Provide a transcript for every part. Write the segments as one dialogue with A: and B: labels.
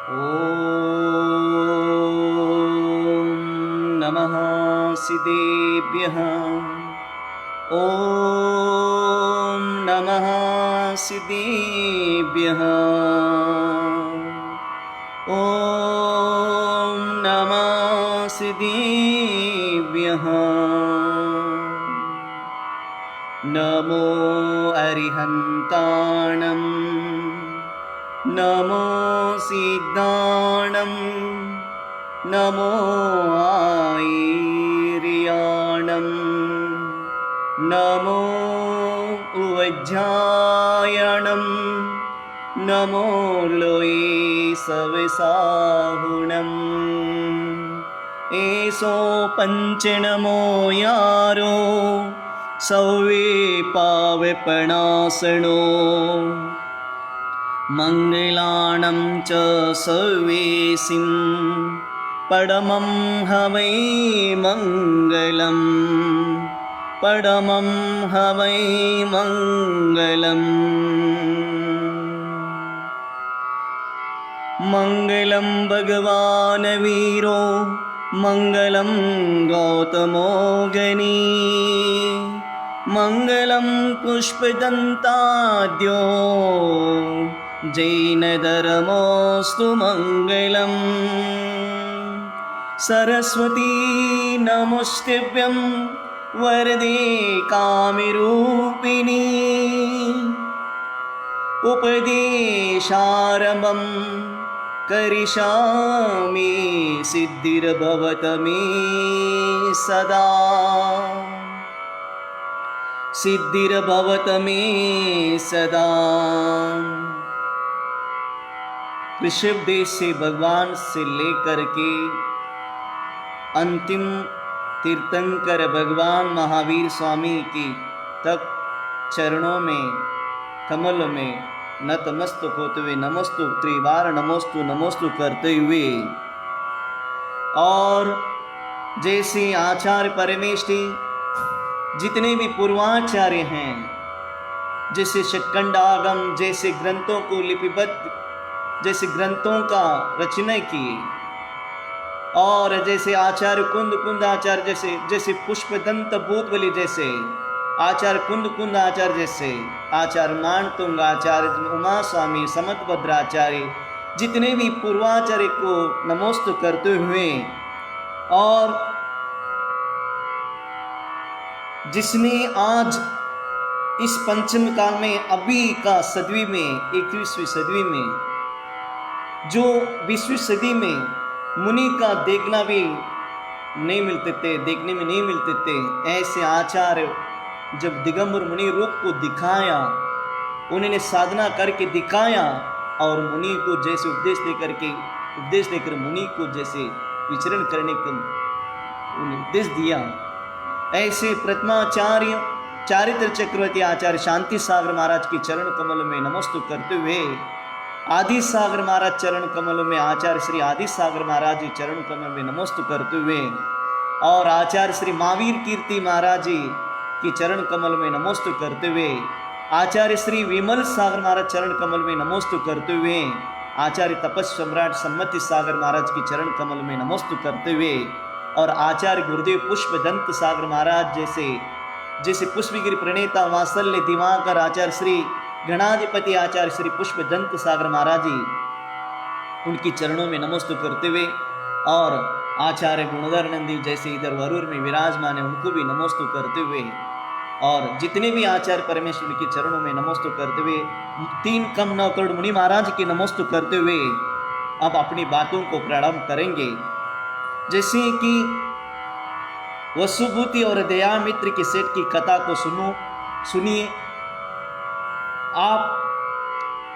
A: ॐ नमः सिद्धेभ्यः। ॐ नमः सिद्धेभ्यः। ॐ नमः सिद्धेभ्यः। नमो अरिहन्ताणं नमो सिद्धाणं नमो आयर्याणं नमो उवज्जायणं नमो लोये सविसाहुणम् एसो पञ्चनमो यारो सौवे पावपणासनो मंगलाणं च सर्वेसिं परमं हवै मंगलम् परमं हवै मंगलम् मंगलं भगवान् वीरो मंगलं गौतमो गणी मंगलं पुष्पदन्ताद्यो जैनधर्मोऽस्तु मंगलम् सरस्वती नमोस्तुभ्यं वरदे कामरूपिणी उपदेशारम्भं करिष्यामि सिद्धिर्भवत मे सदा सिद्धिर्भवत मे सदा। ऋषभ देश से भगवान से लेकर के अंतिम तीर्थंकर भगवान महावीर स्वामी की तक चरणों में कमल में नतमस्तक होते हुए नमस्तु त्रिवार नमोस्तु नमोस्तु करते हुए, और जैसे आचार्य परमेष्ठी जितने भी पूर्वाचार्य हैं, जैसे षट्खंडागम जैसे ग्रंथों को लिपिबद्ध जैसे ग्रंथों का रचना की, और जैसे आचार्य कुंद आचार्य जैसे पुष्पदंत भूतबली जैसे आचार्य कुंद आचार्य जैसे आचार्य मानतुंग आचार्य उमा स्वामी समतभद्राचार्य जितने भी पूर्वाचार्य को नमोस्तु करते हुए, और जिसने आज इस पंचम काल में अभी का सदी में 21वीं सदी में जो 20वीं सदी में मुनि का देखना भी नहीं मिलते थे, देखने में नहीं मिलते थे, ऐसे आचार्य जब दिगंबर मुनि रूप को दिखाया, उन्होंने साधना करके दिखाया और मुनि को जैसे उपदेश देकर मुनि को जैसे विचरण करने का उपदेश दिया, ऐसे प्रथमाचार्य चारित्र चक्रवर्ती आचार्य शांति सागर महाराज के चरण कमल में नमस्तु करते हुए, आदि सागर महाराज चरण कमल में आचार्य श्री आदि सागर महाराज जी चरण कमल में नमस्तु करते हुए, और आचार्य श्री महावीर कीर्ति महाराज जी की चरण कमल में नमोस्तु करते हुए, आचार्य श्री विमल सागर महाराज चरण कमल में नमोस्तु करते हुए, आचार्य तपस सम्राट सम्मति सागर महाराज की चरण कमल में नमोस्तु करते हुए, और आचार्य गुरुदेव पुष्पदंत सागर महाराज जैसे पुष्पगिरि प्रणेता वात्सल्य दिवाकर आचार्य श्री गणाधिपति आचार्य श्री पुष्पदंत सागर महाराज जी उनकी चरणों में नमोस्तु करते हुए, और आचार्य गुणधर नंदी जैसे इधर वरूर में विराजमान है उनको भी नमोस्तु करते हुए, और जितने भी आचार्य परमेश्वर के चरणों में नमोस्तु करते हुए 3 कम 9 करोड़ मुनि महाराज की नमोस्तु करते हुए अब अपनी बातों को प्रारंभ करेंगे। जैसे कि वसुभूति और दयामित्र के सेठ की कथा को सुनिए। आप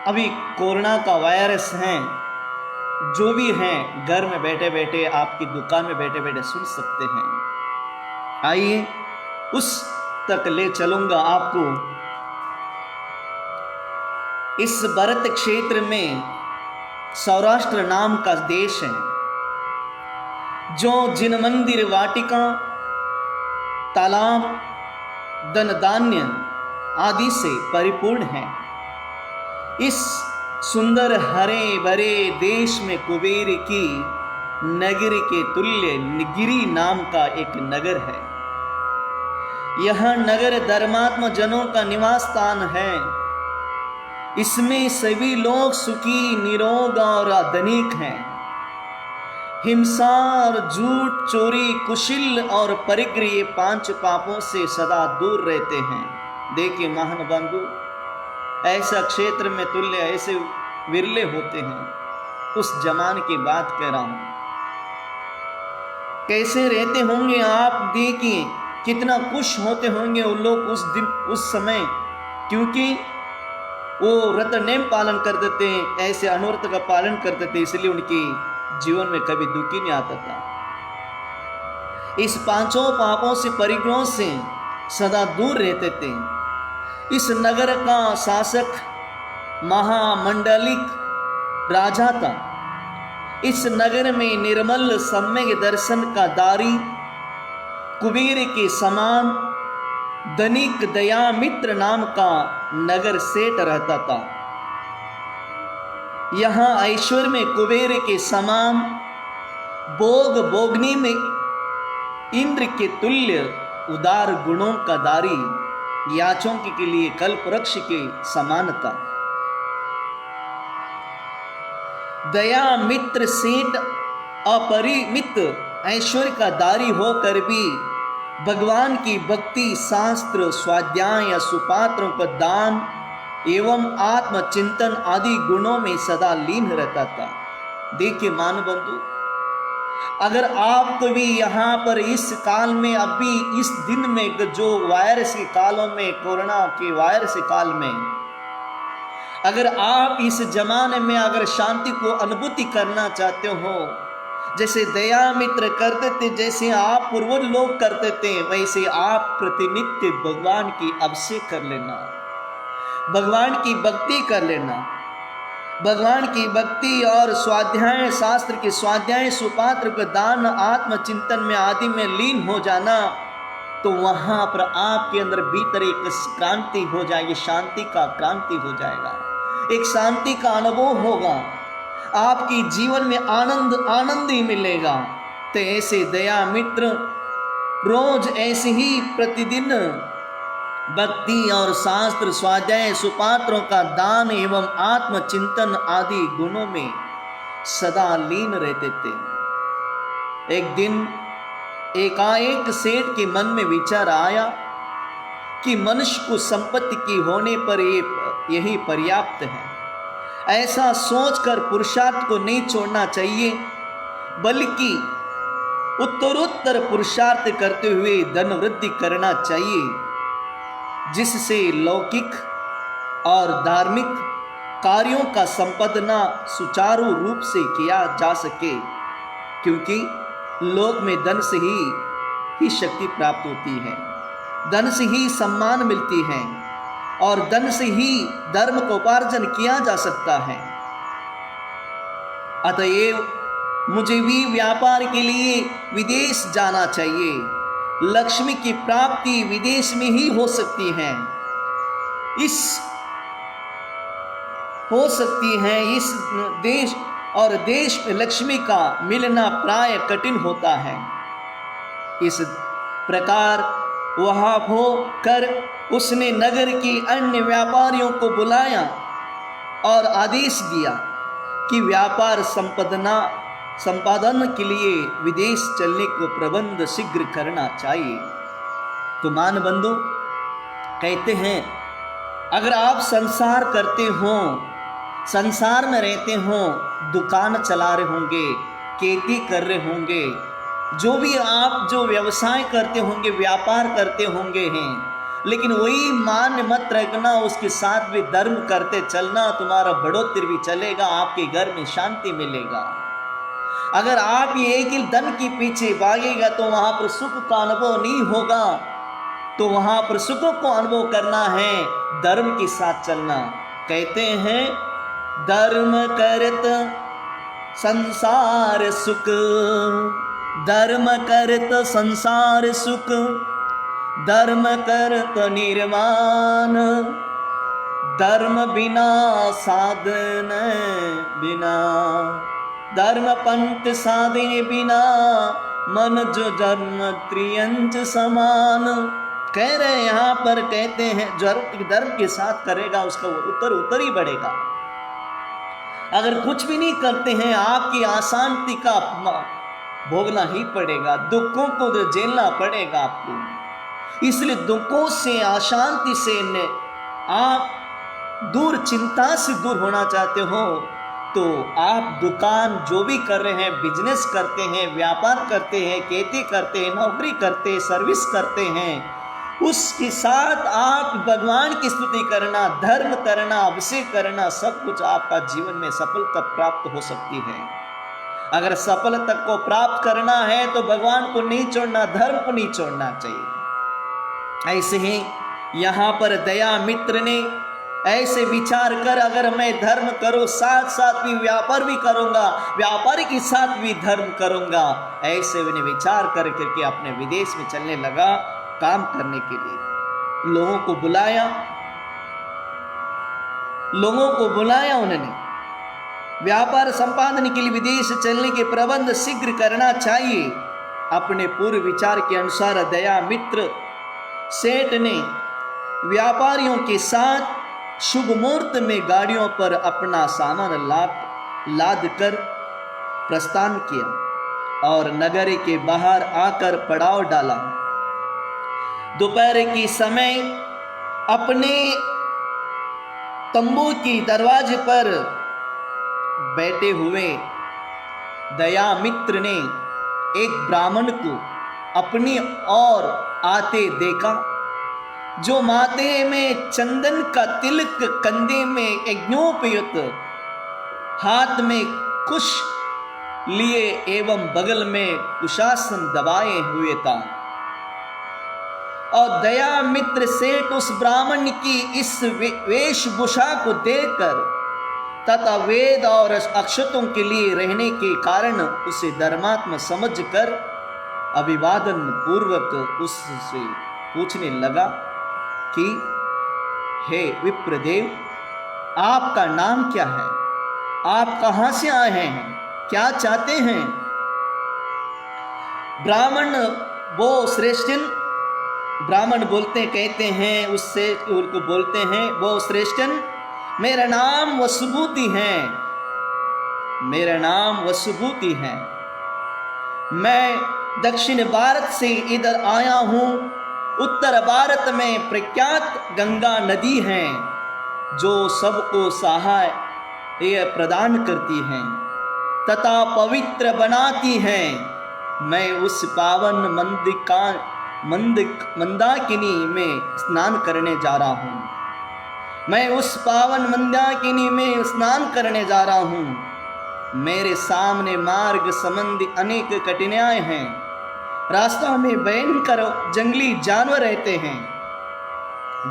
A: अभी कोरोना का वायरस है, जो भी हैं घर में बैठे बैठे आपकी दुकान में बैठे बैठे सुन सकते हैं। आइए उस तक ले चलूंगा आपको। इस भरत क्षेत्र में सौराष्ट्र नाम का देश है, जो जिन मंदिर वाटिका तालाब धन धान्य आदि से परिपूर्ण है। इस सुंदर हरे भरे देश में कुबेर की नगर के तुल्य गिरी नाम का एक नगर है। यह नगर धर्मात्म जनों का निवास स्थान है। इसमें सभी लोग सुखी, निरोग और धनिक हैं। हिंसा और झूठ, चोरी, कुशिल और परिग्रह, ये 5 पापों से सदा दूर रहते हैं। देखिए महान बंधु, ऐसा क्षेत्र में तुल्य ऐसे विरले होते हैं। उस जमाने की बात कह रहा हूं। कैसे रहते होंगे आप देखिए, कितना खुश होते होंगे उन लोग उस दिन, उस समय, क्योंकि वो व्रत नेम पालन कर देते हैं, ऐसे अनुव्रत का पालन कर देते, इसलिए उनकी जीवन में कभी दुख ही नहीं आता था। इस 5 पापों से, परिग्रहों से सदा दूर रहते थे। इस नगर का शासक महामंडलिक राजा था। इस नगर में निर्मल सम्यक दर्शन का दारी, कुबेर के समान धनिक दयामित्र नाम का नगर सेठ रहता था। यहां ऐश्वर्य में कुबेर के समान, भोग भोगने में इंद्र के तुल्य उदार गुणों का दारी, याचों के लिए कल्प वृक्ष के समानता। दया मित्र सेठ अपरिमित ऐश्वर्य का दारी होकर भी भगवान की भक्ति, शास्त्र, स्वाध्याय, सुपात्रों का दान एवं आत्मचिंतन आदि गुणों में सदा लीन रहता था। देखिए मान बंधु, अगर आपको भी यहाँ पर इस काल में, अभी इस दिन में, जो वायरस के कालों में, कोरोना के वायरस के काल में, अगर आप इस जमाने में अगर शांति को अनुभूति करना चाहते हो, जैसे दया मित्र करते थे, जैसे आप पूर्वज लोग करते थे, वैसे आप प्रतिनित्य भगवान की अभिषेक कर लेना, भगवान की भक्ति कर लेना। भगवान की भक्ति और स्वाध्याय, शास्त्र के स्वाध्याय, सुपात्र का दान, आत्मचिंतन में आदि में लीन हो जाना, तो वहां पर आपके अंदर भीतर एक क्रांति हो जाएगी, शांति का क्रांति हो जाएगा, एक शांति का अनुभव होगा, आपकी जीवन में आनंद ही मिलेगा। तो ऐसे दया मित्र रोज ऐसे ही प्रतिदिन भक्ति और शास्त्र, स्वाध्याय, सुपात्रों का दान एवं आत्मचिंतन आदि गुणों में सदा लीन रहते थे। एक दिन एकाएक सेठ के मन में विचार आया कि मनुष्य को संपत्ति की होने पर यही पर्याप्त है। ऐसा सोचकर पुरुषार्थ को नहीं छोड़ना चाहिए, बल्कि उत्तरोत्तर पुरुषार्थ करते हुए धन वृद्धि करना चाहिए, जिससे लौकिक और धार्मिक कार्यों का संपादना सुचारू रूप से किया जा सके, क्योंकि लोक में धन से ही शक्ति प्राप्त होती है, धन से ही सम्मान मिलती है और धन से ही धर्म को उपार्जन किया जा सकता है। अतएव मुझे भी व्यापार के लिए विदेश जाना चाहिए। लक्ष्मी की प्राप्ति विदेश में ही हो सकती है, इस देश और देश में लक्ष्मी का मिलना प्राय कठिन होता है। इस प्रकार वहां होकर उसने नगर की अन्य व्यापारियों को बुलाया और आदेश दिया कि व्यापार संपादन के लिए विदेश चलने को प्रबंध शीघ्र करना चाहिए। तो मान बंधु कहते हैं, अगर आप संसार करते हो, संसार में रहते हो, दुकान चला रहे होंगे, खेती कर रहे होंगे, जो भी आप जो व्यवसाय करते होंगे, व्यापार करते होंगे हैं, लेकिन वही मान मत रखना, उसके साथ भी धर्म करते चलना, तुम्हारा बढ़ोतरी भी चलेगा, आपके घर में शांति मिलेगा। अगर आप ये एक ही धन के पीछे भागेगा तो वहां पर सुख का अनुभव नहीं होगा। तो वहां पर सुख को अनुभव करना है, धर्म के साथ चलना। कहते हैं, धर्म करत संसार सुख, धर्म करत संसार सुख, धर्म करत निर्वाण, धर्म बिना साधन बिना, धर्म पंथ साधे बिना, मन जो धर्म त्रियंच समान। कह रहे हैं यहाँ पर, कहते हैं धर्म के साथ करेगा उसका उत्तर ही बढ़ेगा। अगर कुछ भी नहीं करते हैं आपकी अशांति का भोगना ही पड़ेगा, दुखों को झेलना पड़ेगा आपको। इसलिए दुखों से, अशांति से आप दूर, चिंता से दूर होना चाहते हो तो आप दुकान जो भी कर रहे हैं, बिजनेस करते हैं, व्यापार करते हैं, खेती करते हैं, नौकरी करते हैं, सर्विस करते हैं, उसके साथ आप भगवान की स्तुति करना, धर्म करना, अभिषेक करना, सब कुछ आपका जीवन में सफलता प्राप्त हो सकती है। अगर सफलता को प्राप्त करना है तो भगवान को नहीं छोड़ना, धर्म को नहीं छोड़ना चाहिए। ऐसे ही यहाँ पर दया मित्र ने ऐसे विचार कर, अगर मैं धर्म करूं साथ साथ भी व्यापार भी करूंगा, व्यापार के साथ भी धर्म करूंगा, ऐसे उन्हें विचार कर करके अपने विदेश में चलने लगा काम करने के लिए। लोगों को बुलाया उन्होंने। व्यापार संपादन के लिए विदेश चलने के प्रबंध शीघ्र करना चाहिए। अपने पूर्व विचार के अनुसार दया मित्र सेठ ने व्यापारियों के साथ शुभ मुहूर्त में गाड़ियों पर अपना सामान लाद कर प्रस्थान किया और नगर के बाहर आकर पड़ाव डाला। दोपहर के समय अपने तंबू की दरवाजे पर बैठे हुए दया मित्र ने एक ब्राह्मण को अपनी ओर आते देखा, जो माथे में चंदन का तिलक, कंधे में यज्ञोपयुक्त, हाथ में कुश लिए एवं बगल में कुशासन दबाए हुए था। और दया मित्र सेठ उस ब्राह्मण की इस वेशभूषा को देखकर तथा वेद और अक्षतों के लिए रहने के कारण उसे धर्मात्मा समझकर अभिवादन पूर्वक उससे पूछने लगा कि हे विप्रदेव, आपका नाम क्या है? आप कहां से आए हैं? क्या चाहते हैं? ब्राह्मण बोलते कहते हैं उससे, उनको बोलते हैं, वो श्रेष्ठन मेरा नाम वसुभूति है, मेरा नाम वसुभूति है। मैं दक्षिण भारत से इधर आया हूं। उत्तर भारत में प्रख्यात गंगा नदी है जो सबको सहाय प्रदान करती है तथा पवित्र बनाती है। मैं उस पावन मंदाकिनी में स्नान करने जा रहा हूँ। मैं उस पावन मंदाकिनी में स्नान करने जा रहा हूँ। मेरे सामने मार्ग संबंधी अनेक कठिनाइयां हैं। रास्ता में भयंकर जंगली जानवर रहते हैं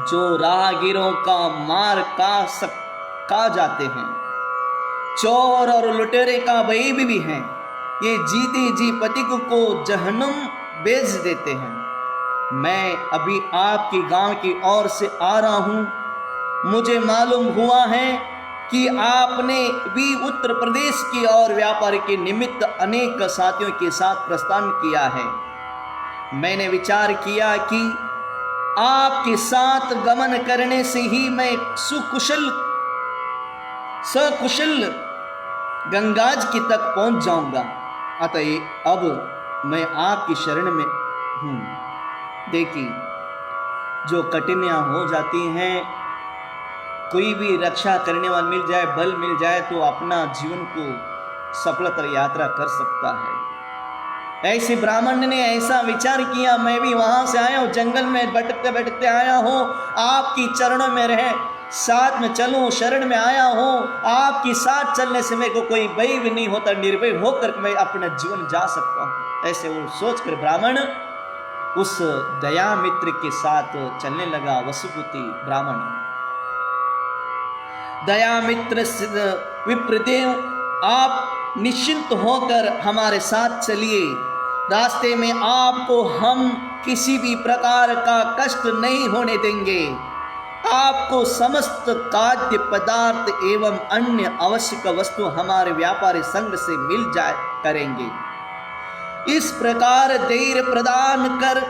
A: जो राहगीरों का मार का जाते हैं। चोर और लुटेरे का भय भी है। ये जीते जी पति को जहन्नुम भेज देते हैं। मैं अभी आपके गांव की ओर से आ रहा हूं। मुझे मालूम हुआ है कि आपने भी उत्तर प्रदेश की और व्यापार के निमित्त अनेक साथियों के साथ प्रस्थान किया है। मैंने विचार किया कि आपके साथ गमन करने से ही मैं सकुशल गंगाज की तक पहुंच जाऊंगा। अतः अब मैं आपकी शरण में हूं। देखिए, जो कठिनाइयां हो जाती हैं, कोई भी रक्षा करने वाला मिल जाए, बल मिल जाए तो अपना जीवन को सफलता यात्रा कर सकता है। ऐसे ब्राह्मण ने ऐसा विचार किया, मैं भी वहां से आया हूं, जंगल में भटकते भटकते आया हूं, आपकी चरणों में रहे साथ में चलूं, शरण में आया हूं। आपकी साथ चलने से मेरे को कोई भय भी नहीं होता, निर्भय होकर मैं अपना जीवन जा सकता हूं। ऐसे वो सोचकर ब्राह्मण उस दया मित्र के साथ चलने लगा। वसुभूति ब्राह्मण, दया मित्र विप्रदेव, आप निश्चिंत होकर हमारे साथ चलिए। रास्ते में आपको हम किसी भी प्रकार का कष्ट नहीं होने देंगे। आपको समस्त खाद्य पदार्थ एवं अन्य आवश्यक वस्तु हमारे व्यापारी संघ से मिल जाए करेंगे। इस प्रकार धैर्य प्रदान कर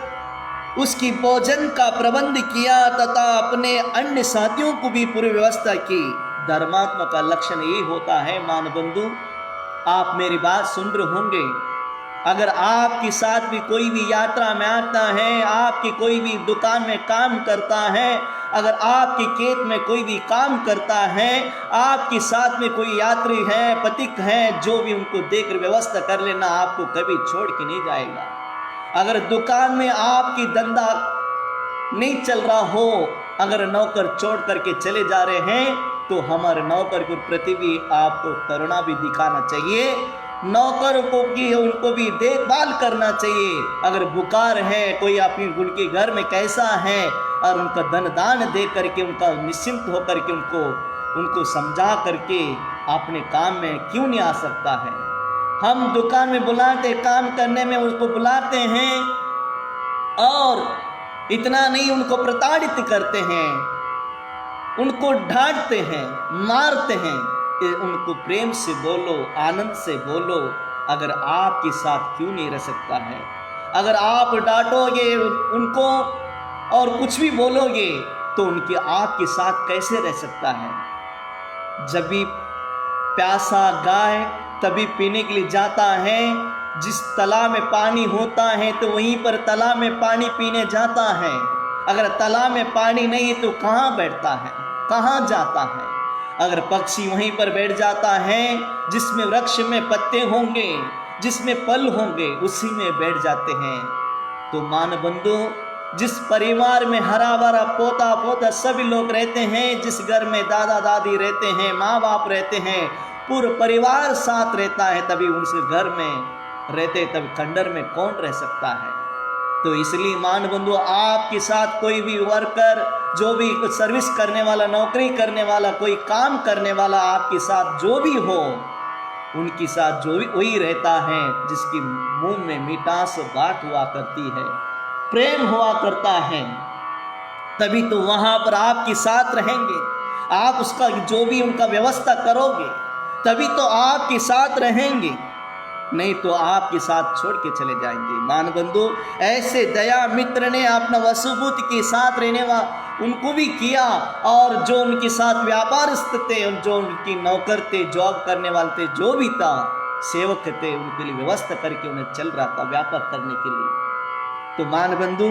A: उसकी भोजन का प्रबंध किया तथा अपने अन्य साथियों को भी पूरी व्यवस्था की। धर्मात्मा का लक्षण यही होता है। मान बंधु, आप मेरी बात सुन रहे होंगे, अगर आपके साथ भी कोई भी यात्रा में आता है, आपकी कोई भी दुकान में काम करता है, अगर आपके खेत में कोई भी काम करता है, आपके साथ में कोई यात्री है, पथिक है, जो भी, उनको देखकर व्यवस्था कर लेना, आपको कभी छोड़ के नहीं जाएगा। अगर दुकान में आपकी धंधा नहीं चल रहा हो, अगर नौकर छोड़ करके चले जा रहे हैं, तो हमारे नौकर के प्रति भी आपको करुणा भी दिखाना चाहिए। नौकर को की उनको भी देखभाल करना चाहिए। अगर बुखार है, कोई आपकी उनके घर में कैसा है, और उनका धन दान दे करके उनका निश्चिंत होकर के उनको समझा करके अपने काम में क्यों नहीं आ सकता है। हम दुकान में बुलाते, काम करने में उसको बुलाते हैं, और इतना नहीं, उनको प्रताड़ित करते हैं, उनको डांटते हैं, मारते हैं। उनको प्रेम से बोलो, आनंद से बोलो। अगर आपके साथ क्यों नहीं रह सकता है? अगर आप डांटोगे उनको और कुछ भी बोलोगे, तो उनके आपके साथ कैसे रह सकता है? जब भी प्यासा गाय तभी पीने के लिए जाता है। जिस तालाब में पानी होता है तो वहीं पर तालाब में पानी पीने जाता है। अगर तालाब में पानी नहीं है तो कहाँ बैठता है, कहाँ जाता है? अगर पक्षी वहीं पर बैठ जाता है, जिसमें वृक्ष में पत्ते होंगे, जिसमें फल होंगे, उसी में बैठ जाते हैं। तो मान बंधु, जिस परिवार में हरा भरा पोता पोता सभी लोग रहते हैं, जिस घर में दादा दादी रहते हैं, माँ बाप रहते हैं, पूरा परिवार साथ रहता है, तभी उनसे घर में रहते, तब खंडर में कौन रह सकता है? तो इसलिए मान बंधु, आपके साथ कोई भी वर्कर, जो भी सर्विस करने वाला, नौकरी करने वाला, कोई काम करने वाला आपके साथ जो भी हो, उनके साथ जो भी वही रहता है जिसकी मुंह में मिठास बात हुआ करती है, प्रेम हुआ करता है, तभी तो वहां पर आपके साथ रहेंगे। आप उसका जो भी उनका व्यवस्था करोगे, तभी तो आपके साथ रहेंगे, नहीं तो आपके साथ छोड़ के चले जाएंगे। मान बंधु, ऐसे दया मित्र ने अपना वसुभूति के साथ रहने उनको भी किया, और जो उनके साथ व्यापारस्थ थे, जो उनकी नौकर थे, जॉब करने वाले थे, जो भी था, सेवक थे, उनके लिए व्यवस्था करके उन्हें चल रहा था व्यापार करने के लिए। तो मान बंधु,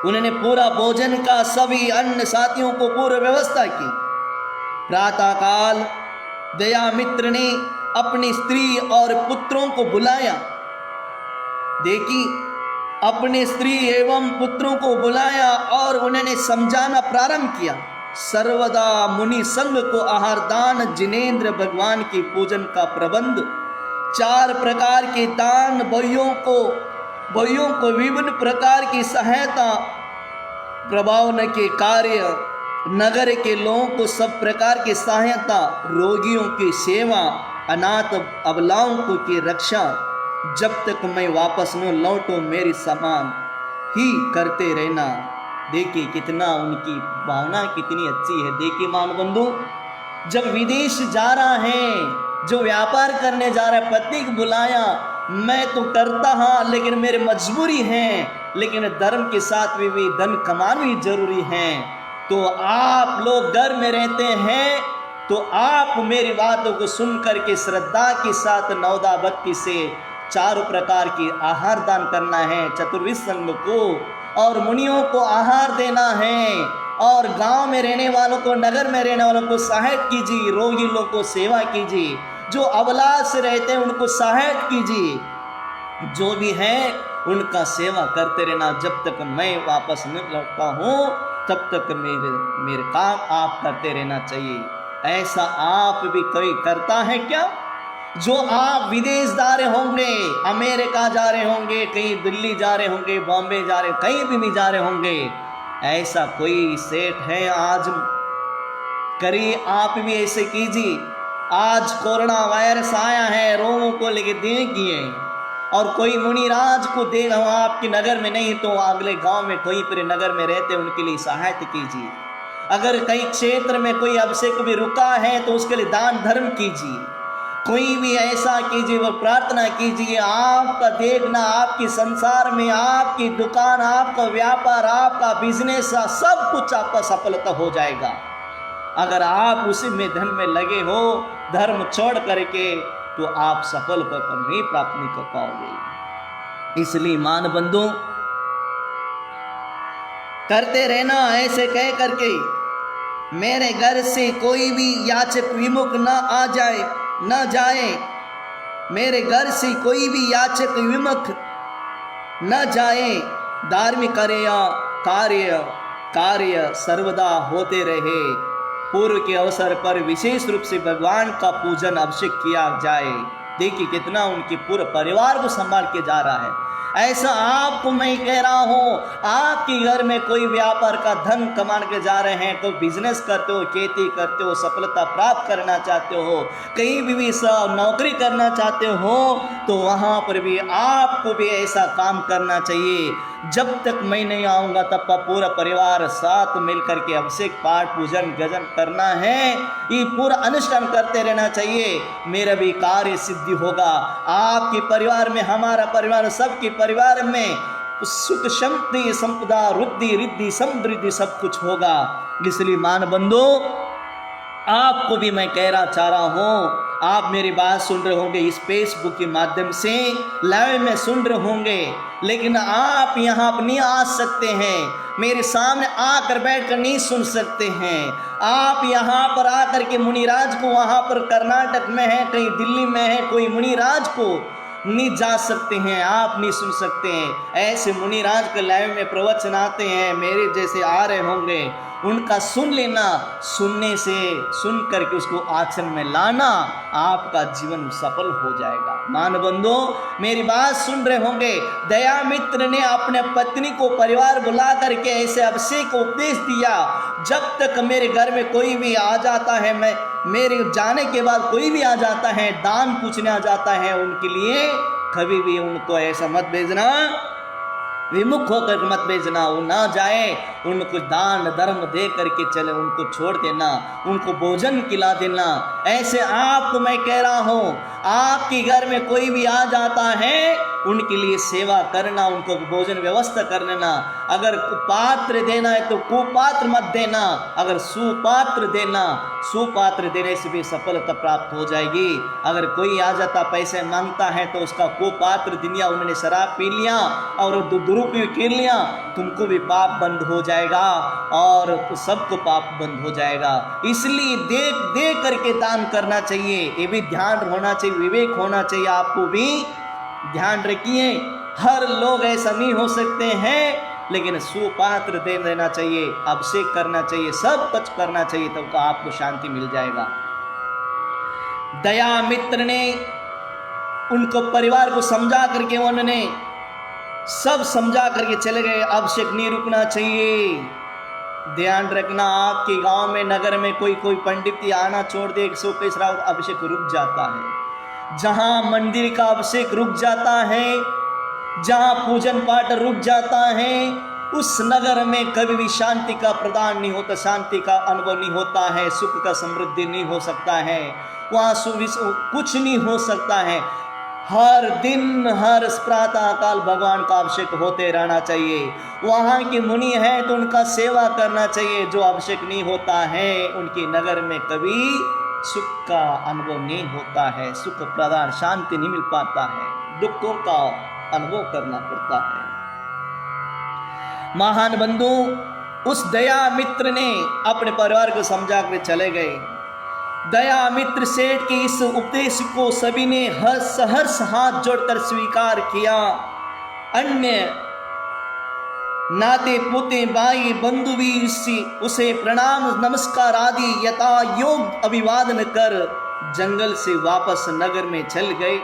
A: उन्होंने पूरा भोजन का सभी अन्य साथियों को पूरी व्यवस्था की। प्रातः काल दया मित्र ने अपनी स्त्री और पुत्रों को बुलाया। देखी, अपने स्त्री एवं पुत्रों को बुलाया और उन्होंने समझाना प्रारंभ किया। सर्वदा मुनि संघ को आहार दान, जिनेंद्र भगवान की पूजन का प्रबंध, 4 प्रकार के दान, भाइयों को विभिन्न प्रकार की सहायता, प्रभावन के कार्य, नगर के लोगों को सब प्रकार की सहायता, रोगियों की सेवा, अनाथ अबलाओं को की रक्षा, जब तक मैं वापस न लौटूं मेरी समान ही करते रहना। देखिए कितना उनकी भावना कितनी अच्छी है। देखिए मान बंधु, जब विदेश जा रहा है, जो व्यापार करने जा रहा है, पति को बुलाया, मैं तो करता हाँ, लेकिन मेरी मजबूरी है, लेकिन धर्म के साथ भी धन कमाना भी जरूरी है। तो आप लोग घर में रहते हैं, तो आप मेरी बातों को सुन करके श्रद्धा के साथ नवदा भक्ति से 4 प्रकार की आहार दान करना है, चतुर्विध संघ को और मुनियों को आहार देना है, और गांव में रहने वालों को, नगर में रहने वालों को सहायता कीजिए, रोगी लोगों को सेवा कीजिए, जो अबला से रहते हैं उनको सहायता कीजिए, जो भी है उनका सेवा करते रहना। जब तक मैं वापस न लौटता हूँ तब तक मेरे काम आप करते रहना चाहिए। ऐसा आप भी कोई करता है क्या? जो आप विदेश जा रहे होंगे, अमेरिका जा रहे होंगे, कहीं दिल्ली जा रहे होंगे, बॉम्बे जा रहे, कहीं भी जा रहे होंगे, ऐसा कोई सेठ है आज करिए, आप भी ऐसे कीजिए। आज कोरोना वायरस आया है, रोगों को लेके देखिए, और कोई मुनिराज को दे आपके नगर में नहीं तो अगले गांव में कोई पर नगर में रहते उनके लिए सहायता कीजिए। अगर कई क्षेत्र में कोई अभिषेक भी रुका है तो उसके लिए दान धर्म कीजिए। कोई भी ऐसा कीजिए, वो प्रार्थना कीजिए। आपका देखना आपकी संसार में, आपकी दुकान, आपका व्यापार, आपका बिजनेस, सब कुछ आपका सफलता हो जाएगा अगर आप उसी में धन में लगे हो। धर्म छोड़ करके तो आप सफल पर नहीं प्राप्त नहीं कर पाओगे। इसलिए मान बंधु करते रहना ऐसे कह करके, मेरे घर से कोई भी याचक विमुख न जाए, मेरे घर से कोई भी याचक विमुख न जाए। धार्मिक कार्य सर्वदा होते रहे। पूर्व के अवसर पर विशेष रूप से भगवान का पूजन अभिषेक किया जाए। देखिए कितना उनके पूरे परिवार को संभाल के जा रहा है। ऐसा आपको मैं कह रहा हूँ, आपके घर में कोई व्यापार का धन कमा के जा रहे हैं, कोई बिजनेस करते हो, खेती करते हो, सफलता प्राप्त करना चाहते हो, कहीं भी नौकरी करना चाहते हो, तो वहाँ पर भी आपको भी ऐसा काम करना चाहिए। जब तक मैं नहीं आऊँगा तब तक पूरा परिवार साथ मिलकर के अभिषेक पाठ पूजन गजन करना है, ये पूरा अनुष्ठान करते रहना चाहिए। मेरा भी कार्य सिद्धि होगा। आपके परिवार में, हमारा परिवार, सबके परिवार में सुख शांति संपदा वृद्धि रिद्धि समृद्धि सब कुछ होगा। इसलिए मान बंधु आपको भी मैं कह रहा चाह रहा हूँ, आप मेरी बात सुन रहे होंगे इस फेसबुक के माध्यम से, लाइव में सुन रहे होंगे, लेकिन आप यहाँ पर नहीं आ सकते हैं, मेरे सामने आकर बैठकर नहीं सुन सकते हैं। आप यहाँ पर आकर के मुनिराज को, वहाँ पर कर्नाटक में है, कहीं दिल्ली में है, कोई मुनिराज को नहीं जा सकते हैं, आप नहीं सुन सकते हैं। ऐसे मुनिराज के लाइव में प्रवचन आते हैं, मेरे जैसे आ रहे होंगे, उनका सुन लेना, सुनने से सुन करके उसको आचरण में लाना, आपका जीवन सफल हो जाएगा। मान बंधु मेरी बात सुन रहे होंगे, दया मित्र ने अपने पत्नी को परिवार बुला करके ऐसे अभिषेक को उपदेश दिया, जब तक मेरे घर में कोई भी आ जाता है, मैं मेरे जाने के बाद कोई भी आ जाता है, दान पूछने आ जाता है, उनके लिए कभी भी उनको ऐसा मत भेजना, विमुख होकर मत भेजना। वो ना जाए, उनको दान धर्म दे करके चले, उनको छोड़ देना, उनको भोजन खिला देना। ऐसे आपको मैं कह रहा हूँ, आपके घर में कोई भी आ जाता है, उनके लिए सेवा करना, उनको भोजन व्यवस्था कर लेना। अगर पात्र देना है तो कुपात्र मत देना, अगर सुपात्र देना, सुपात्र देने से भी सफलता प्राप्त हो जाएगी। अगर कोई आ जाता पैसे मांगता है तो उसका कुपात्र दिया, उन्होंने शराब पी लिया और दुरुपयोग कर लिया, तुमको भी पाप बंद हो जाएगा और सबको पाप बंद हो जाएगा। इसलिए दे करके दान करना चाहिए, ये भी ध्यान होना चाहिए, विवेक होना चाहिए। आपको भी ध्यान रखिए, हर लोग ऐसा नहीं हो सकते हैं, लेकिन सुपात्र दे देना चाहिए, अभिषेक करना चाहिए, सब कुछ करना चाहिए, तब तो आपको शांति मिल जाएगा। दया मित्र ने उनको परिवार को समझा करके, उन्होंने सब समझा करके चले गए, अभिषेक नहीं रुकना चाहिए। ध्यान रखना, आपके गांव में नगर में कोई पंडित आना छोड़ दे, 121 अभिषेक रुक जाता है। जहां मंदिर का अभिषेक रुक जाता है, जहां पूजन पाठ रुक जाता है, उस नगर में कभी भी शांति का प्रदान नहीं होता, शांति का अनुभव नहीं होता है, सुख का समृद्धि नहीं हो सकता है, वहाँ कुछ नहीं हो सकता है। हर दिन हर प्रातः काल भगवान का अभिषेक होते रहना चाहिए। वहाँ के मुनि हैं तो उनका सेवा करना चाहिए। जो अभिषेक नहीं होता है, उनके नगर में कभी सुख का अनुभव नहीं होता है, सुख प्रदान शांति नहीं मिल पाता है, दुखों का अनुभव करना पड़ता है। महान बंधु उस दया मित्र ने अपने परिवार को समझा कर चले गए। दया मित्र सेठ के इस उपदेश को सभी ने हर्ष हाथ जोड़कर स्वीकार किया। अन्य नाते पोते भाई बंधु भी उसे प्रणाम नमस्कार आदि यथा योग अभिवादन कर जंगल से वापस नगर में चल गए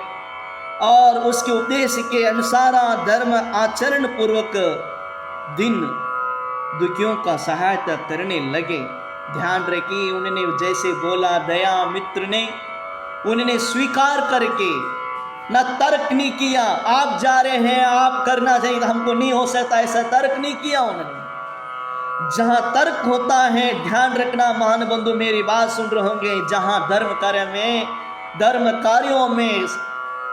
A: और उसके उपदेश के अनुसार धर्म आचरण पूर्वक दिन दुखियों का सहायता करने लगे। ध्यान रखिए, उन्होंने जैसे बोला दया मित्र ने, उन्होंने स्वीकार करके ना तर्क नहीं किया। आप जा रहे हैं, आप करना चाहिए, हमको नहीं हो सकता, ऐसा तर्क नहीं किया उन्होंने। जहां तर्क होता है, ध्यान रखना महान बंधु, मेरी बात सुन रहे होंगे, जहां धर्म कार्यों में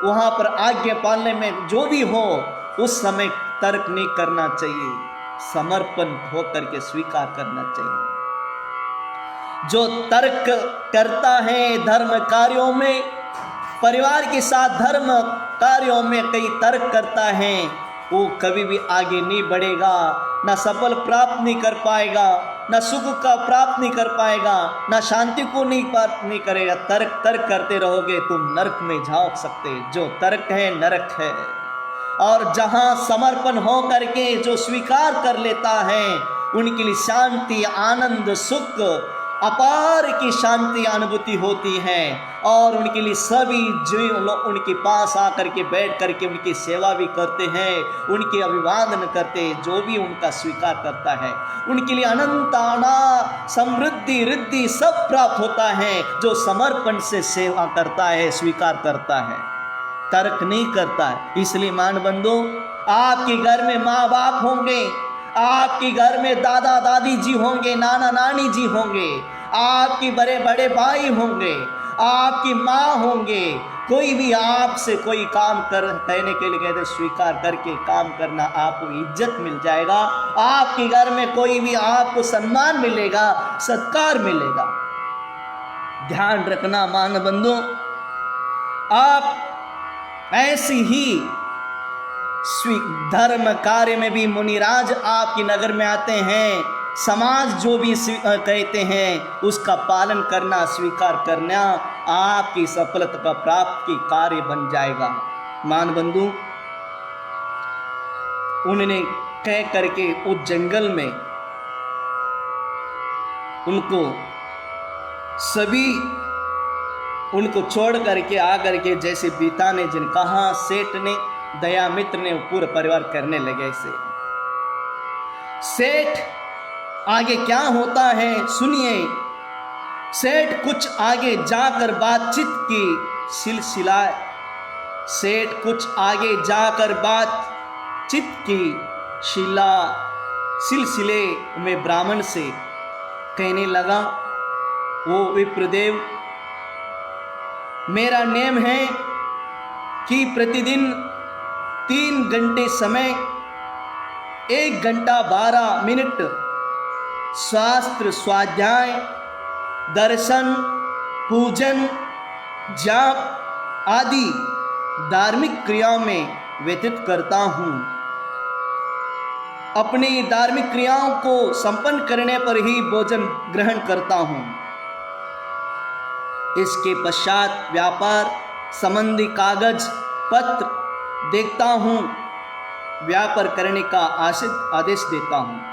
A: वहां पर आज्ञा पालने में जो भी हो, उस समय तर्क नहीं करना चाहिए, समर्पण होकर के स्वीकार करना चाहिए। जो तर्क करता है धर्म कार्यों में, परिवार के साथ धर्म कार्यों में कई तर्क करता है, वो कभी भी आगे नहीं बढ़ेगा, ना सफल प्राप्त नहीं कर पाएगा, ना सुख का प्राप्त नहीं कर पाएगा, ना शांति को नहीं करेगा। तर्क करते रहोगे तुम नरक में जा सकते। जो तर्क है नरक है। और जहां समर्पण हो करके जो स्वीकार कर लेता है, उनके लिए शांति, आनंद, सुख, अपार की शांति अनुभूति होती है। और उनके लिए सभी जो लोग उनके पास आकर के बैठ करके उनकी सेवा भी करते हैं, उनके अभिवादन करते हैं, जो भी उनका स्वीकार करता है, उनके लिए अनंत समृद्धि रिद्धि सब प्राप्त होता है। जो समर्पण से सेवा करता है, स्वीकार करता है, तर्क नहीं करता है। इसलिए मान बंधु, आपके घर में माँ बाप होंगे, आपके घर में दादा दादी जी होंगे, नाना नानी जी होंगे, आपके बड़े बड़े भाई होंगे, आपकी माँ होंगे, कोई भी आपसे कोई काम कहने के लिए कहते, स्वीकार करके काम करना, आपको इज्जत मिल जाएगा। आपके घर में कोई भी आपको सम्मान मिलेगा, सत्कार मिलेगा। ध्यान रखना मान बंधु, आप ऐसी ही धर्म कार्य में भी मुनिराज आपकी नगर में आते हैं, समाज जो भी कहते हैं उसका पालन करना, स्वीकार करना आपकी सफलता का प्राप्त की कार्य बन जाएगा। मान बंधु, उन्होंने कह करके उस जंगल में उनको छोड़ करके आकर के जैसे पिता ने जिन कहा, सेठ ने, दया मित्र ने पूरा परिवार करने लगे। से सेठ आगे क्या होता है सुनिए। सेठ कुछ आगे जाकर बातचीत की सिलसिला, सेठ कुछ आगे जाकर बातचीत की सिलसिले में ब्राह्मण से कहने लगा, वो विप्रदेव, मेरा नेम है कि प्रतिदिन 3 घंटे समय, 1 घंटा 12 मिनट शास्त्र स्वाध्याय, दर्शन, पूजन, जाप आदि धार्मिक क्रियाओं में व्यतीत करता हूँ। अपनी धार्मिक क्रियाओं को संपन्न करने पर ही भोजन ग्रहण करता हूँ। इसके पश्चात व्यापार संबंधी कागज पत्र देखता हूँ, व्यापार करने का आदेश देता हूँ।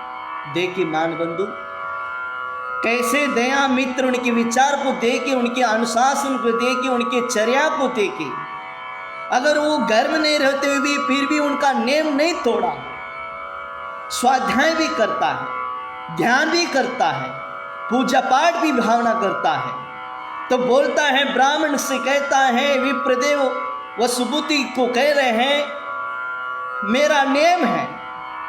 A: देखिए मान बंधु, कैसे दया मित्र उनके विचार को देखे, उनके अनुशासन को देखे, उनके चर्या को देखे। अगर वो घर में नहीं रहते हुए भी फिर भी उनका नेम नहीं तोड़ा, स्वाध्याय भी करता है, ध्यान भी करता है, पूजा पाठ भी भावना करता है, तो बोलता है, ब्राह्मण से कहता है, विप्रदेव वसुबुद्धि को कह रहे हैं, मेरा नेम है,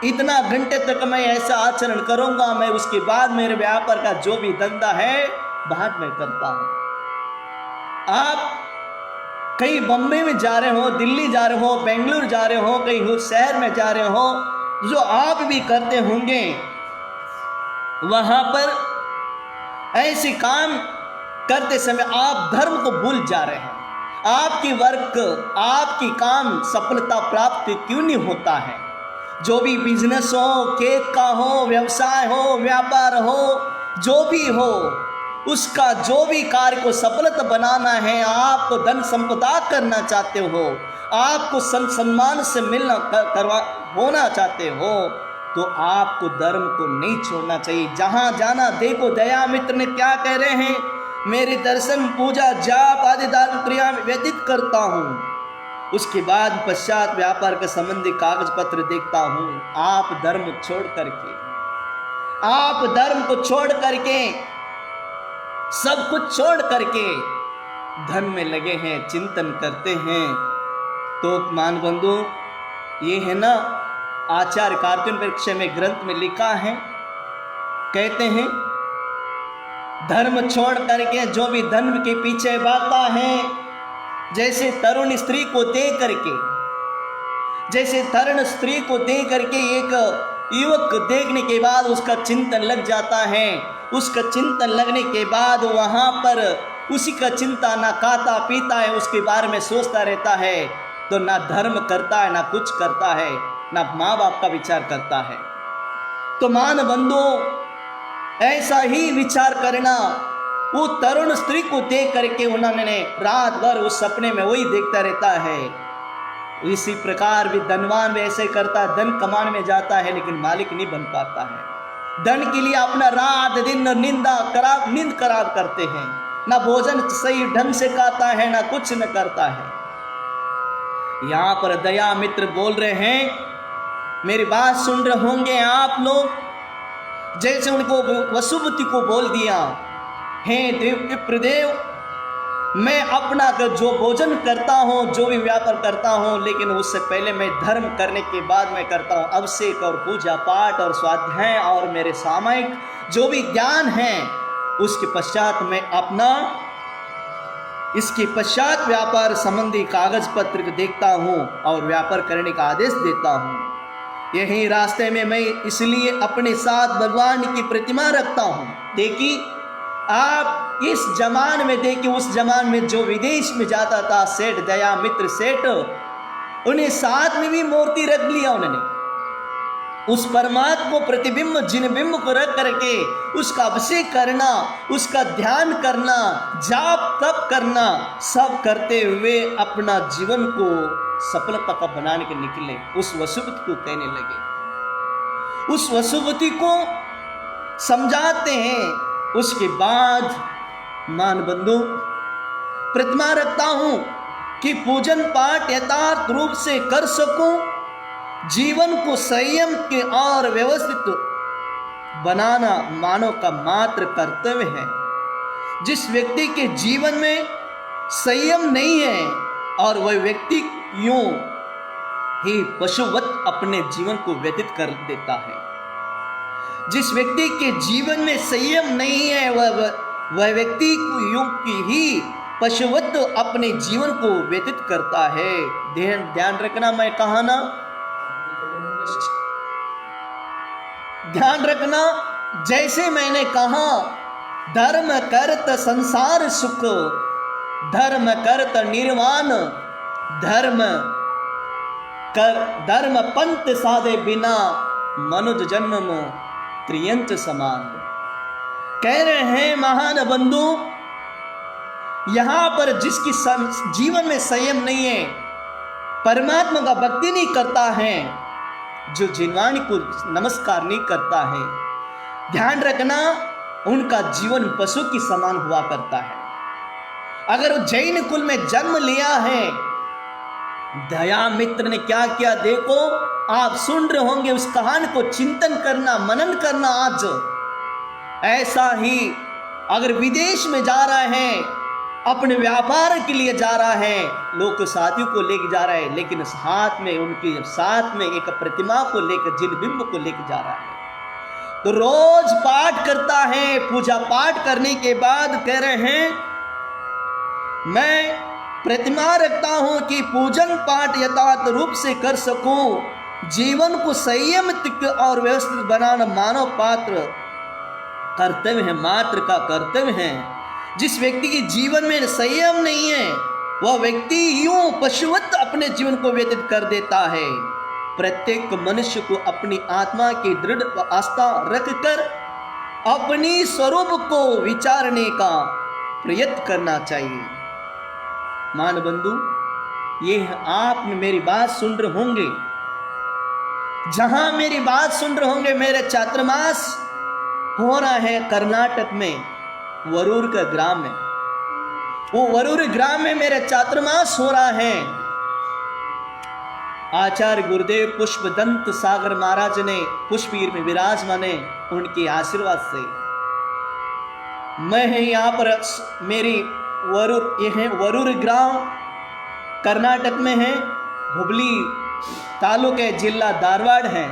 A: इतना घंटे तक मैं ऐसा आचरण करूंगा, मैं उसके बाद मेरे व्यापार का जो भी धंधा है बाहर में करता हूं। आप कहीं बम्बई में जा रहे हो, दिल्ली जा रहे हो, बेंगलुरु जा रहे हो, कहीं शहर में जा रहे हो, जो आप भी करते होंगे, वहां पर ऐसे काम करते समय आप धर्म को भूल जा रहे हैं। आपकी वर्क, आपकी काम सफलता प्राप्त क्यों नहीं होता है? जो भी बिजनेस हो, खेत का हो, व्यवसाय हो, व्यापार हो, जो भी हो, उसका जो भी कार्य को सफलता बनाना है, आपको धन संपदा करना चाहते हो, आपको सम्मान से मिलना होना चाहते हो, तो आपको धर्म को नहीं छोड़ना चाहिए। जहां जाना देखो, दया मित्र ने क्या कह रहे हैं, मेरे दर्शन, पूजा, जाप आदि धार्मिक क्रिया में व्यतीत करता हूँ, उसके बाद पश्चात व्यापार के संबंधी कागज पत्र देखता हूँ। आप धर्म छोड़ करके, आप धर्म को छोड़ करके, सब कुछ छोड़ करके धन में लगे हैं, चिंतन करते हैं, तो मान बंधु, ये है ना आचार्य कार्तिक वृक्ष में ग्रंथ में लिखा है, कहते हैं धर्म छोड़ करके जो भी धन के पीछे भागता है, जैसे तरुण स्त्री को देख करके, जैसे तरुण स्त्री को देख करके एक युवक देखने के बाद उसका चिंतन लग जाता है, उसका चिंतन लगने के बाद वहां पर उसी का चिंता, ना खाता पीता है, उसके बारे में सोचता रहता है, तो ना धर्म करता है, ना कुछ करता है, ना माँ बाप का विचार करता है। तो मान बंधु, ऐसा ही विचार करना, वो तरुण स्त्री को देख करके उन्होंने रात भर उस सपने में वही देखता रहता है। इसी प्रकार भी धनवान भी ऐसे करता है, धन कमाने में जाता है लेकिन मालिक नहीं बन पाता है। धन के लिए अपना रात दिन नींद खराब करते हैं, ना भोजन सही ढंग से खाता है, ना कुछ न करता है। यहां पर दया मित्र बोल रहे हैं, मेरी बात सुन रहे होंगे आप लोग, जैसे उनको वसुमती को बोल दिया, हे विप्रदेव, मैं अपना जो भोजन करता हूँ, जो भी व्यापार करता हूँ, लेकिन उससे पहले मैं धर्म करने के बाद मैं करता हूँ अभिषेक और पूजा पाठ और स्वाध्याय और मेरे सामायिक जो भी ज्ञान है, उसके पश्चात मैं अपना इसके पश्चात व्यापार संबंधी कागज पत्र देखता हूँ और व्यापार करने का आदेश देता हूँ। यही रास्ते में मैं इसलिए अपने साथ भगवान की प्रतिमा रखता हूँ। देखिए, आप इस जमान में देखिए, उस जमान में जो विदेश में जाता था सेठ दया मित्र सेठ, उन्हें साथ में भी मूर्ति रख लिया उन्होंने। उस परमात्मा को प्रतिबिंब जिन बिंब को रख करके उसका अभिषेक करना, उसका ध्यान करना, जाप तप करना, सब करते हुए अपना जीवन को सफलता का बनाने के निकले। उस वसुमती को कहने लगे, उस वसुमती को समझाते हैं। उसके बाद मान बंधु, प्रतिमा रखता हूं कि पूजन पाठ यथार्थ रूप से कर सकूं, जीवन को संयम के और व्यवस्थित बनाना मानव का मात्र कर्तव्य है। जिस व्यक्ति के जीवन में संयम नहीं है और वह व्यक्ति यूं ही पशुवत अपने जीवन को व्यतीत कर देता है। जिस व्यक्ति के जीवन में संयम नहीं है, वह व्यक्ति यूं ही पशुवत अपने जीवन को व्यतीत करता है। ध्यान रखना, मैं कहा ना, ध्यान रखना, जैसे मैंने कहा, धर्म करत संसार सुख, धर्म करत निर्वाण, धर्म पंथ साधे बिना, मनुज जन्म त्रियंत समान। कह रहे हैं महान बंधु, यहां पर जिसकी जीवन में संयम नहीं है, परमात्मा का भक्ति नहीं करता है, जो जिनवाणी को नमस्कार नहीं करता है, ध्यान रखना, उनका जीवन पशु की समान हुआ करता है। अगर जैन कुल में जन्म लिया है, दया मित्र ने क्या किया देखो, आप सुन रहे होंगे, उस कहानी को चिंतन करना, मनन करना। आज ऐसा ही अगर विदेश में जा रहा है, अपने व्यापार के लिए जा रहा है, लोग साथियों को लेके जा रहा है, लेकिन हाथ में उनके साथ में एक प्रतिमा को लेकर, जिन बिंब को लेकर जा रहा है, तो रोज पाठ करता है। पूजा पाठ करने के बाद कह रहे हैं, मैं प्रतिमा रखता हूं कि पूजन पाठ यथार्थ रूप से कर सकूं, जीवन को संयमित और व्यवस्थित बनाना मानव पात्र कर्तव्य है, मात्र का कर्तव्य है। जिस व्यक्ति के जीवन में संयम नहीं है, वह व्यक्ति यूं पशुवत अपने जीवन को व्यतीत कर देता है। प्रत्येक मनुष्य को अपनी आत्मा की दृढ़ आस्था रखकर अपनी स्वरूप को विचारने का प्रयत्न करना चाहिए। मान बंधु, ये आप मेरी बात सुन रहे होंगे, जहां मेरी बात सुन रहे होंगे, मेरे चातुर्मास हो रहा है कर्नाटक में, वरूर का ग्राम में। वो वरूर ग्राम में मेरे चातुर्मास हो रहा है। आचार्य गुरुदेव पुष्पदंत सागर महाराज ने पुष्पगीर में विराजमाने, उनके आशीर्वाद से मैं यहां पर, मेरी वरूर, यह है वरूर ग्राम कर्नाटक में है। हुबली तालुके जिला धारवाड़ है।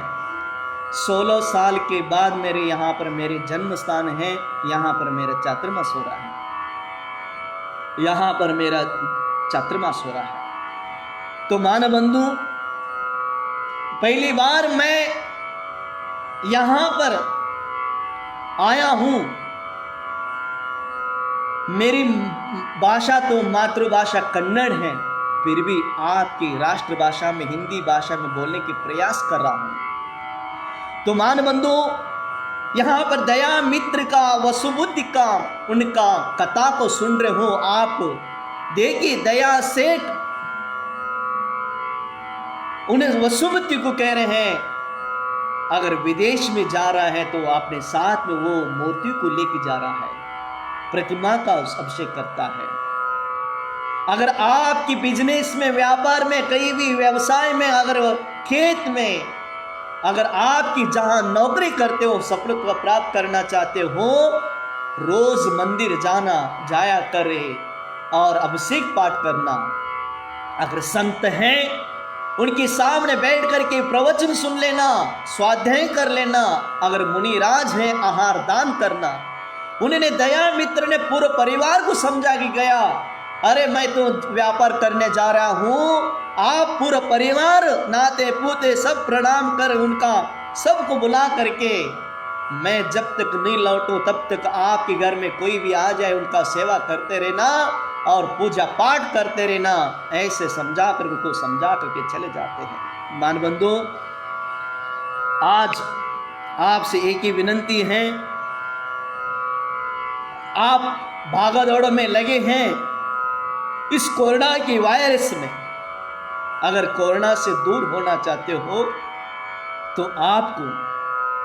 A: 16 साल के बाद मेरे यहाँ पर मेरे जन्म स्थान है, यहाँ पर मेरा चातुर्मास हो रहा है, यहाँ पर मेरा चातुर्मास हो रहा है। तो मानव बंधु, पहली बार मैं यहाँ पर आया हूँ। मेरी भाषा तो मातृभाषा कन्नड़ है, फिर भी आपकी राष्ट्रभाषा में, हिंदी भाषा में बोलने की प्रयास कर रहा हूँ। तो मान बंधु, यहाँ पर दया मित्र का, वसुबुद्धि का, उनका कथा को सुन रहे हो आप। देखिए, दया सेठ उन्हें वसुबुद्धि को कह रहे हैं, अगर विदेश में जा रहा है तो अपने साथ में वो मूर्ति को लेके जा रहा है, प्रतिमा का अभिषेक करता है। अगर आपकी बिजनेस में, व्यापार में, कहीं भी व्यवसाय में, अगर खेत में, अगर आपकी जहां नौकरी करते हो, सफलता प्राप्त करना चाहते हो, रोज मंदिर जाया करे और अभिषेक पाठ करना। अगर संत हैं, उनके सामने बैठ करके प्रवचन सुन लेना, स्वाध्याय कर लेना। अगर मुनिराज हैं, आहार दान करना। उन्होंने दया मित्र ने पूरे परिवार को समझा कि गया, अरे मैं तो व्यापार करने जा रहा हूं, आप पूरा परिवार, नाते पोते सब प्रणाम कर, उनका सबको बुला करके, मैं जब तक नहीं लौटूं तब तक आपके घर में कोई भी आ जाए उनका सेवा करते रहना और पूजा पाठ करते रहना। ऐसे समझा कर उनको समझा करके चले जाते हैं। मान बंधु, आज आपसे एक ही विनंती है, आप भागा दौड़ में लगे हैं इस कोरोना की वायरस में। अगर कोरोना से दूर होना चाहते हो तो आपको,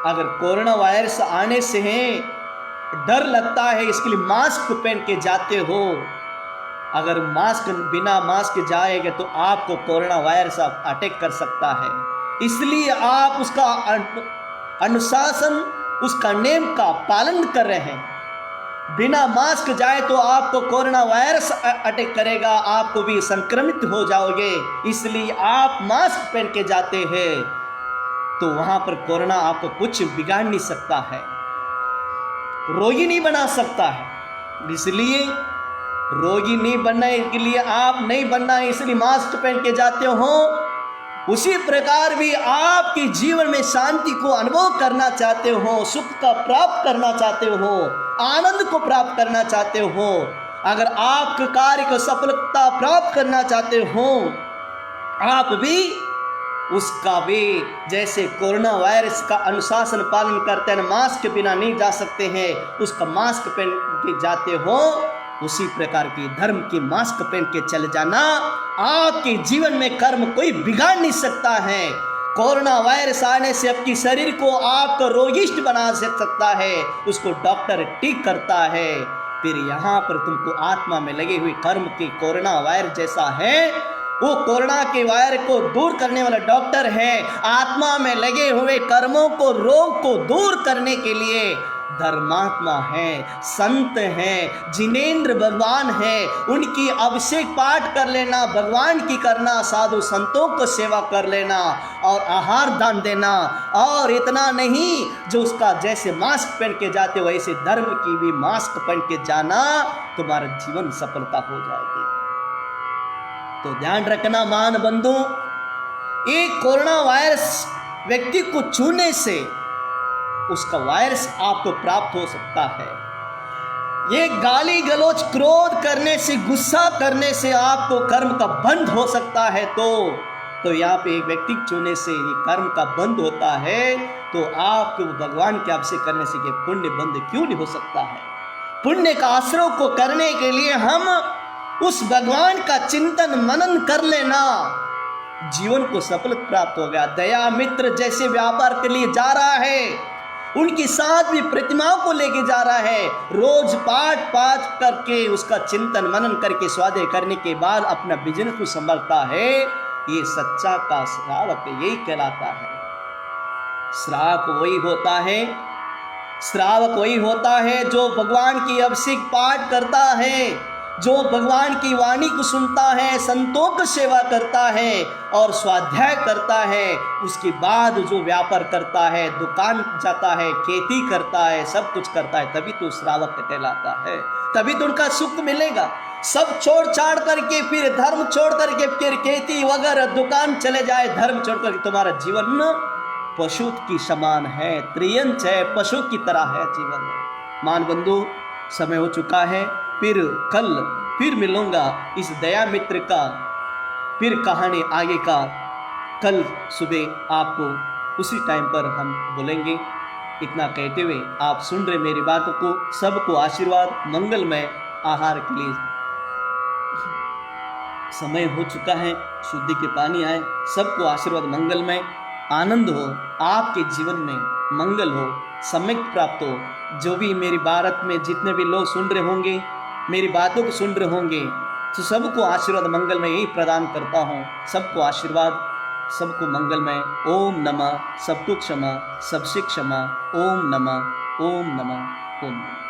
A: अगर कोरोना वायरस आने से है डर लगता है, इसके लिए मास्क पहन के जाते हो। अगर बिना मास्क जाएगा तो आपको कोरोना वायरस अटैक कर सकता है। इसलिए आप उसका अनुशासन, उसका नियम का पालन कर रहे हैं। बिना मास्क जाए तो आपको कोरोना वायरस अटैक करेगा, आपको भी संक्रमित हो जाओगे। इसलिए आप मास्क पहन के जाते हैं तो वहां पर कोरोना आपको कुछ बिगाड़ नहीं सकता है, रोगी नहीं बना सकता है। इसलिए रोगी नहीं बनने के लिए, आप नहीं बनना है इसलिए मास्क पहन के जाते हो। उसी प्रकार भी आपके जीवन में शांति को अनुभव करना चाहते हो, सुख का प्राप्त करना चाहते हो, आनंद को प्राप्त करना चाहते हो, अगर आपके कार्य को सफलता प्राप्त करना चाहते हो, आप भी उसका भी जैसे कोरोना वायरस का अनुशासन पालन करते हैं, मास्क के बिना नहीं जा सकते हैं, उसका मास्क पहन के जाते हो, उसी प्रकार की धर्म की मास्क पहन के चले जाना। आपके जीवन में कर्म कोई बिगाड़ नहीं सकता है। कोरोना वायरस आने से आपके शरीर को आपको रोगिष्ट बना सकता है, उसको डॉक्टर ठीक करता है। फिर यहाँ पर तुमको आत्मा में लगे हुए कर्म की कोरोना वायरस जैसा है, वो कोरोना के वायरस को दूर करने वाला डॉक्टर है। आत्मा में लगे हुए कर्मों को, रोग को दूर करने के लिए धर्मात्मा है, संत है, जिनेंद्र भगवान है, उनकी अभिषेक पाठ कर लेना, भगवान की करना, साधु संतों को सेवा कर लेना और आहार दान देना। और इतना नहीं, जो उसका जैसे मास्क पहन के जाते वैसे धर्म की भी मास्क पहन के जाना, तुम्हारा जीवन सफलता हो जाएगी। तो ध्यान रखना मान बंधु, एक कोरोना वायरस व्यक्ति को छूने से उसका वायरस आपको प्राप्त हो सकता है। ये गाली गलौज, क्रोध करने से, गुस्सा करने से आपको कर्म का बंध हो सकता है। तो यहाँ पे एक व्यक्ति छूने से ये कर्म का बंद होता है, तो आपको भगवान के अभिषेक करने से ये पुण्य बंद क्यों नहीं हो सकता है। पुण्य का आश्रय को करने के लिए हम उस भगवान का चिंतन मनन कर लेना, जीवन को सफलता प्राप्त हो गया। दया मित्र जैसे व्यापार के लिए जा रहा है, उनके साथ भी प्रतिमाओं को लेके जा रहा है, रोज पाठ करके उसका चिंतन मनन करके स्वाध्याय करने के बाद अपना बिजनेस को संभालता है। ये सच्चा का श्रावक यही कहलाता है। श्रावक वही होता है, श्रावक वही होता है जो भगवान की अभिषेक पाठ करता है, जो भगवान की वाणी को सुनता है, संतों की सेवा करता है और स्वाध्याय करता है, उसके बाद जो व्यापार करता है, दुकान जाता है, खेती करता है, सब कुछ करता है, तभी तो श्रावक कहलाता है, तभी तो उनका सुख मिलेगा। सब छोड़ छाड़ करके, फिर धर्म छोड़ करके, फिर खेती वगैरह दुकान चले जाए, धर्म छोड़ करके, तुम्हारा जीवन पशु की समान है, त्रियंच है, पशु की तरह है जीवन। मान बंधु, समय हो चुका है, फिर मिलूंगा इस दया मित्र का, फिर कहानी आगे का कल सुबह आपको उसी टाइम पर हम बोलेंगे। इतना कहते हुए आप सुन रहे मेरी बातों को, सबको आशीर्वाद, मंगलमय आहार के लिए समय हो चुका है, शुद्धि के पानी आए, सबको आशीर्वाद, मंगलमय आनंद हो, आपके जीवन में मंगल हो, सम्यक प्राप्त हो। जो भी मेरी भारत में जितने भी लोग सुन रहे होंगे, मेरी बातों को सुन रहे होंगे, तो सबको आशीर्वाद मंगलमय यही प्रदान करता हूँ। सबको आशीर्वाद, सबको मंगलमय। ओम नमः, सबको क्षमा, सबसे क्षमा। ओम नमः, ओम नमः, ओम नमः।